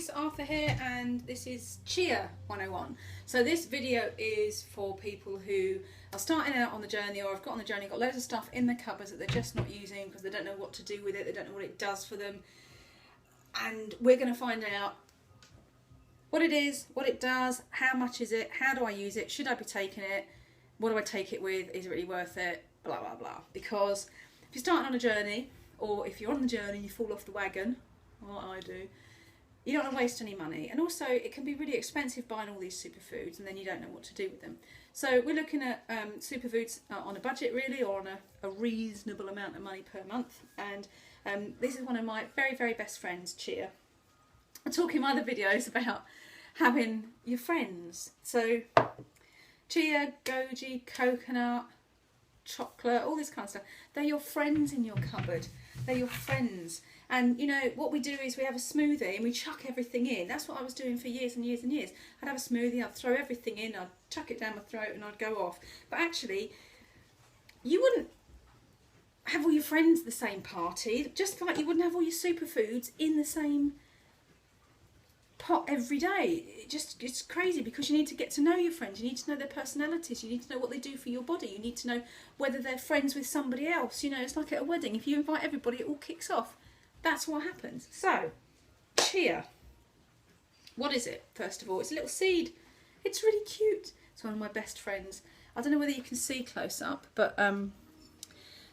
beauties, Arthur here, and this is Chia 101. So this video is for people who are starting out on the journey, or have got on the journey, got loads of stuff in the cupboards that they're just not using because they don't know what to do with it, they don't know what it does for them. And we're going to find out what it is, what it does, how much is it, how do I use it, should I be taking it, what do I take it with, is it really worth it, blah blah blah. Because if you're starting on a journey, or if you're on the journey and you fall off the wagon, what I do, you don't want to waste any money. And also it can be really expensive buying all these superfoods and then you don't know what to do with them. So we're looking at superfoods on a budget really, or on a reasonable amount of money per month. And this is one of my very, very best friends, Chia. I talk in my other videos about having your friends. So Chia, goji, coconut, chocolate, all this kind of stuff. They're your friends in your cupboard. They're your friends. And you know, what we do is we have a smoothie and we chuck everything in. That's what I was doing for years and years and years. I'd have a smoothie, I'd throw everything in, I'd chuck it down my throat and I'd go off. But actually, you wouldn't have all your friends at the same party, just like you wouldn't have all your superfoods in the same pot every day. It's crazy, because you need to get to know your friends, you need to know their personalities, you need to know what they do for your body, you need to know whether they're friends with somebody else. You know, it's like at a wedding, if you invite everybody it all kicks off. That's what happens. So, Chia. What is it, first of all? It's a little seed. It's really cute. It's one of my best friends. I don't know whether you can see close up, but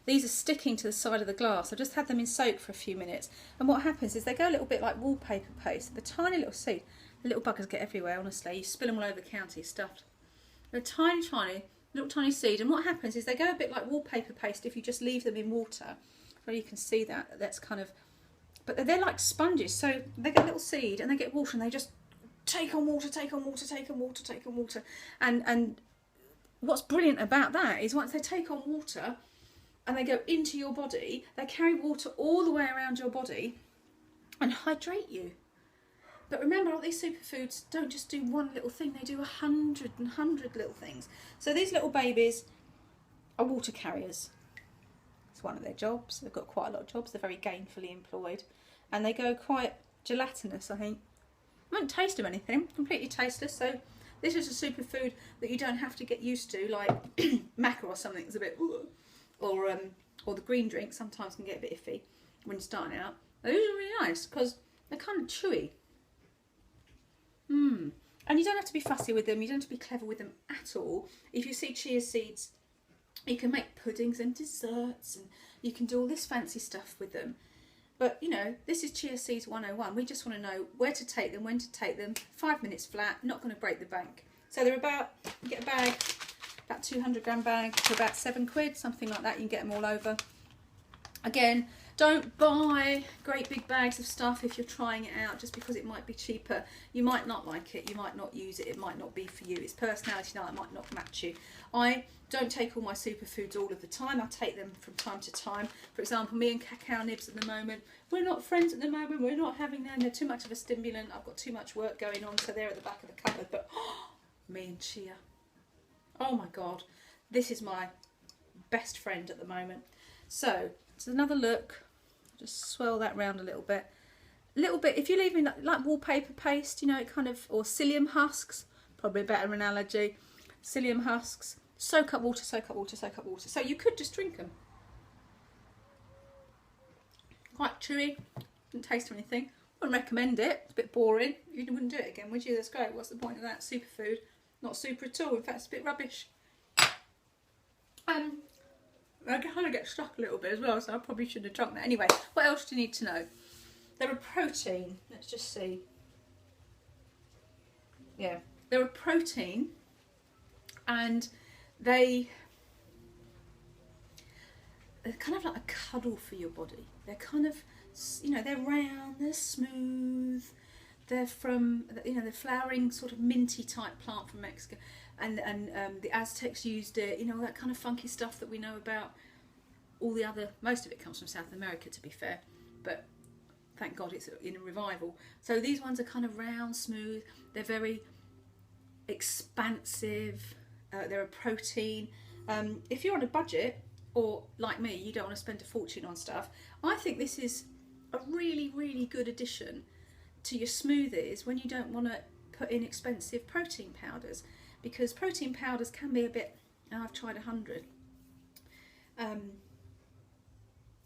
these are sticking to the side of the glass. I've just had them in soak for a few minutes. And what happens is they go a little bit like wallpaper paste. The tiny little seed. The little buggers get everywhere, honestly. You spill them all over the counter, stuffed. They're tiny, little tiny seed. And what happens is they go a bit like wallpaper paste if you just leave them in water. Well, you can see that. That's kind of... But they're like sponges, so they get a little seed and they get water and they just take on water, take on water, take on water, take on water. And what's brilliant about that is once they take on water and they go into your body, they carry water all the way around your body and hydrate you. But remember, all these superfoods don't just do one little thing, they do 100 little things. So these little babies are water carriers. One of their jobs. They've got quite a lot of jobs. They're very gainfully employed, and they go quite gelatinous, I think. I won't taste of anything, completely tasteless. So this is a superfood that you don't have to get used to, like maca or something that's a bit, or the green drink sometimes can get a bit iffy when you're starting out. Those are really nice because they're kind of chewy. And you don't have to be fussy with them. You don't have to be clever with them at all. If you see chia seeds, you can make puddings and desserts, and you can do all this fancy stuff with them. But, you know, this is Chia Seeds 101. We just want to know where to take them, when to take them. 5 minutes flat, not going to break the bank. So they're about, you get a bag, about 200 gram bag for about £7, something like that. You can get them all over. Again, don't buy great big bags of stuff if you're trying it out just because it might be cheaper. You might not like it, you might not use it, it might not be for you. It's personality now, it might not match you. I don't take all my superfoods all of the time, I take them from time to time. For example, me and cacao nibs at the moment, we're not friends at the moment, we're not having them, they're too much of a stimulant, I've got too much work going on, so they're at the back of the cupboard. But me and Chia, oh my god, this is my best friend at the moment. So, it's another look. Just swirl that round a little bit. If you're leaving like wallpaper paste, you know, it kind of, or psyllium husks, probably a better analogy. Psyllium husks, soak up water, soak up water, soak up water. So you could just drink them. Quite chewy, didn't taste or anything. Wouldn't recommend it, it's a bit boring. You wouldn't do it again, would you? That's great, what's the point of that? Superfood, not super at all, in fact it's a bit rubbish. I kind of get stuck a little bit as well, so I probably shouldn't have drunk that. Anyway, what else do you need to know? They're a protein. Let's just see. Yeah, they're a protein, and they're kind of like a cuddle for your body. They're kind of, you know, they're round, they're smooth. They're from, you know, the flowering sort of minty type plant from Mexico. And the Aztecs used it, you know, all that kind of funky stuff that we know about. All the other, most of it comes from South America, to be fair, but thank God it's in a revival. So these ones are kind of round, smooth, they're very expansive, they're a protein. If you're on a budget, or like me, you don't want to spend a fortune on stuff, I think this is a really, really good addition to your smoothies when you don't want to put in expensive protein powders, because protein powders can be a bit, I've tried 100,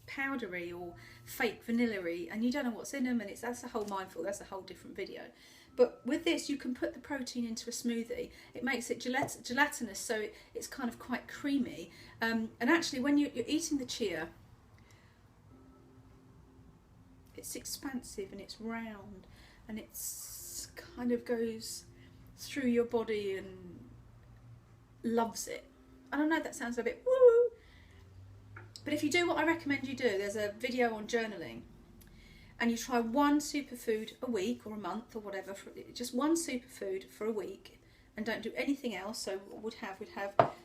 powdery or fake vanilla-y, and you don't know what's in them, and that's a whole mindful, that's a whole different video. But with this, you can put the protein into a smoothie. It makes it gelatinous, so it's kind of quite creamy. And actually, when you're eating the chia, it's expansive and it's round, and it's kind of goes through your body and loves it. I don't know if that sounds a bit woo, but if you do what I recommend you do, there's a video on journaling, and you try one superfood a week or a month or whatever, just one superfood for a week, and don't do anything else. So we'd have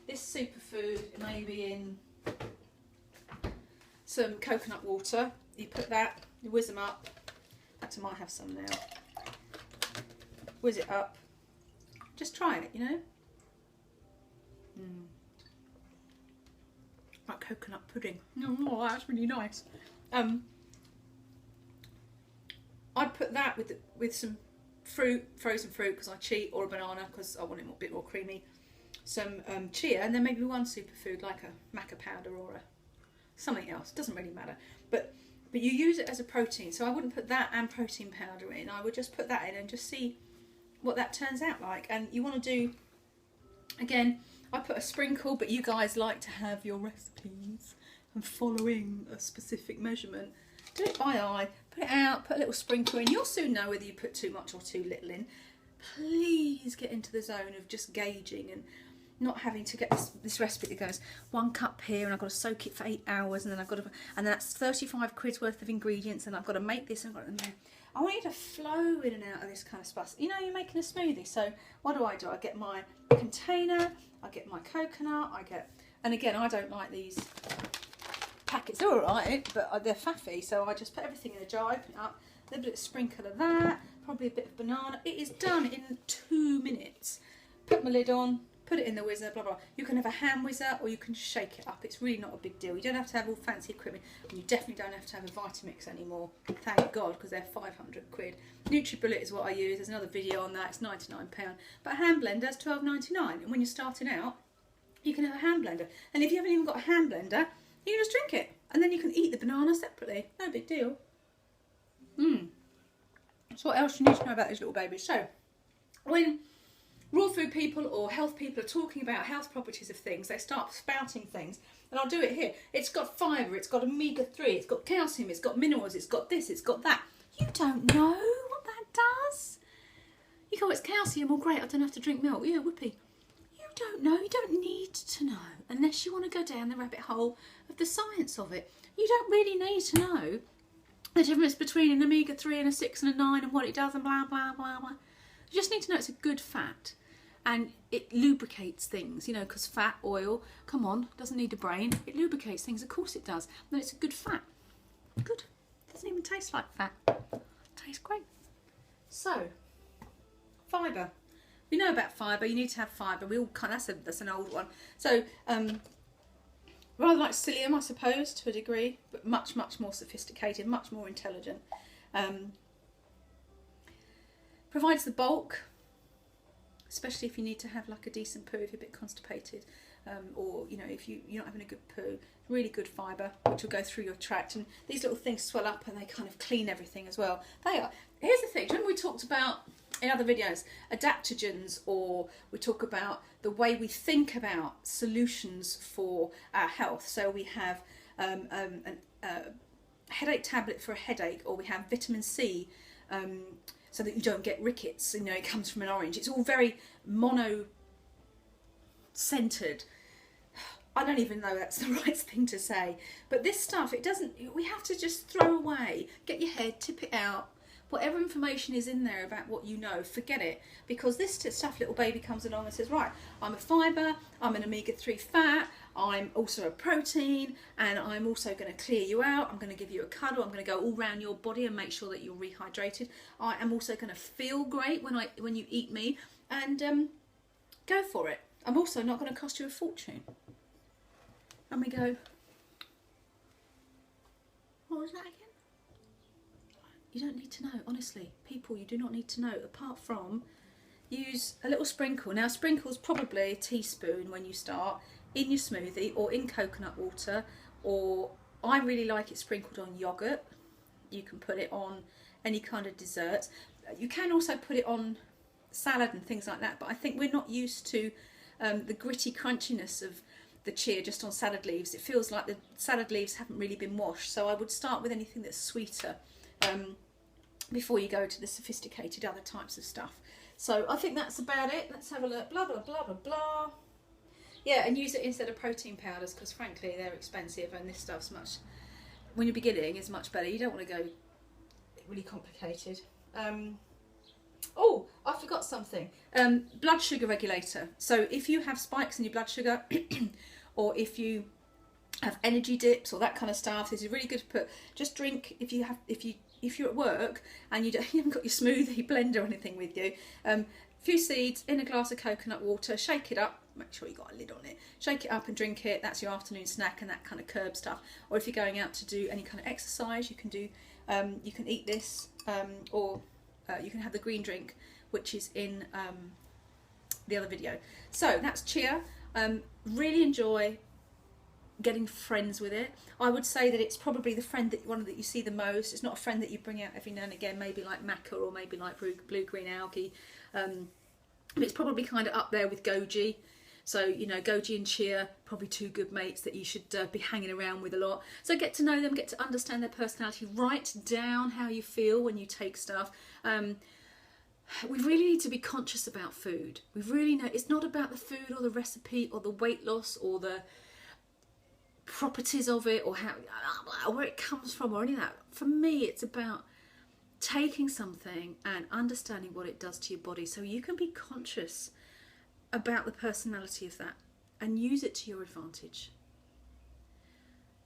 this superfood maybe in some coconut water. You put that, you whiz them up. In fact, I might have some now. Whiz it up. Just try it, you know. Like coconut pudding. Oh, that's really nice. I'd put that with some fruit, frozen fruit, because I cheat, or a banana because I want it a bit more creamy. Some chia, and then maybe one superfood like a maca powder or something else. Doesn't really matter. But you use it as a protein, so I wouldn't put that and protein powder in. I would just put that in and just see what that turns out like. And you want to do, again, I put a sprinkle, but you guys like to have your recipes and following a specific measurement. Do it by eye, put it out, put a little sprinkle in. You'll soon know whether you put too much or too little in. Please get into the zone of just gauging and not having to get this recipe that goes 1 cup here, and I've got to soak it for 8 hours, and then and that's 35 quid's worth of ingredients, and I've got to make this and I've got to. I want you to flow in and out of this kind of stuff. You know, you're making a smoothie, so what do? I get my container, I get my coconut, and again, I don't like these packets. They're alright, but they're faffy, so I just put everything in a jar, open it up, a little bit of sprinkle of that, probably a bit of banana. It is done in 2 minutes. Put my lid on, put it in the whizzer, blah blah. You can have a hand whizzer, or you can just shake it up. It's really not a big deal. You don't have to have all fancy equipment, and you definitely don't have to have a Vitamix anymore. Thank God, because they're 500 quid. NutriBullet is what I use. There's another video on that. It's £99, but a hand blender is £12.99. And when you're starting out, you can have a hand blender. And if you haven't even got a hand blender, you can just drink it, and then you can eat the banana separately. No big deal. So what else you need to know about these little babies? So when raw food people or health people are talking about health properties of things, they start spouting things, and I'll do it here. It's got fibre, it's got omega-3, it's got calcium, it's got minerals, it's got this, it's got that. You don't know what that does. You go, it's calcium, well great, I don't have to drink milk. Yeah, whoopee. You don't know, you don't need to know, unless you want to go down the rabbit hole of the science of it. You don't really need to know the difference between an omega-3 and a 6 and a 9 and what it does and blah, blah, blah, blah. You just need to know it's a good fat. And it lubricates things, you know, because fat, oil, come on, doesn't need a brain. It lubricates things, of course it does. No, it's a good fat. Good. Doesn't even taste like fat. Tastes great. So, fibre. We know about fibre. You need to have fibre. We all kind of, that's an old one. So, rather like psyllium, I suppose, to a degree, but much, much more sophisticated, much more intelligent. Provides the bulk, especially if you need to have like a decent poo, if you're a bit constipated, or you know, if you're not having a good poo. Really good fibre, which will go through your tract, and these little things swell up and they kind of clean everything as well. They are. Here's the thing, remember we talked about in other videos adaptogens, or we talk about the way we think about solutions for our health. So we have a headache tablet for a headache, or we have vitamin C so that you don't get rickets. You know, it comes from an orange. It's all very mono-centered. I don't even know that's the right thing to say. But this stuff, it doesn't, we have to just throw away, get your head, tip it out. Whatever information is in there about what you know, forget it. Because this stuff, little baby comes along and says, right, I'm a fibre, I'm an omega-3 fat, I'm also a protein, and I'm also going to clear you out, I'm going to give you a cuddle, I'm going to go all around your body and make sure that you're rehydrated. I am also going to feel great when you eat me, and go for it. I'm also not going to cost you a fortune. And we go, what was that again? You don't need to know, honestly. People, you do not need to know, apart from use a little sprinkle. Now, sprinkle's probably a teaspoon when you start in your smoothie or in coconut water, or I really like it sprinkled on yoghurt. You can put it on any kind of dessert. You can also put it on salad and things like that, but I think we're not used to the gritty crunchiness of the chia just on salad leaves. It feels like the salad leaves haven't really been washed, so I would start with anything that's sweeter before you go to the sophisticated other types of stuff. So I think that's about it. Let's have a look. Blah, blah, blah, blah, blah. Yeah, and use it instead of protein powders, because frankly they're expensive, and this stuff's much, when you're beginning, is much better. You don't want to go really complicated. Oh, I forgot something. Blood sugar regulator. So if you have spikes in your blood sugar, or if you have energy dips or that kind of stuff, this is really good to put. Just drink if you're at work and you haven't got your smoothie blender or anything with you. A few seeds in a glass of coconut water. Shake it up. Make sure you got a lid on it. Shake it up and drink it. That's your afternoon snack and that kind of curb stuff. Or if you're going out to do any kind of exercise, you can do. You can eat this, or you can have the green drink, which is in the other video. So that's chia. Really enjoy getting friends with it. I would say that it's probably the one that you see the most. It's not a friend that you bring out every now and again, maybe like maca or maybe like blue-green algae. But it's probably kind of up there with goji. So, you know, goji and chia, probably two good mates that you should be hanging around with a lot. So get to know them, get to understand their personality, write down how you feel when you take stuff. We really need to be conscious about food. We really know it's not about the food or the recipe or the weight loss or the properties of it or where it comes from or any of that. For me, it's about taking something and understanding what it does to your body, so you can be conscious about the personality of that and use it to your advantage.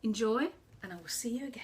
Enjoy, and I will see you again.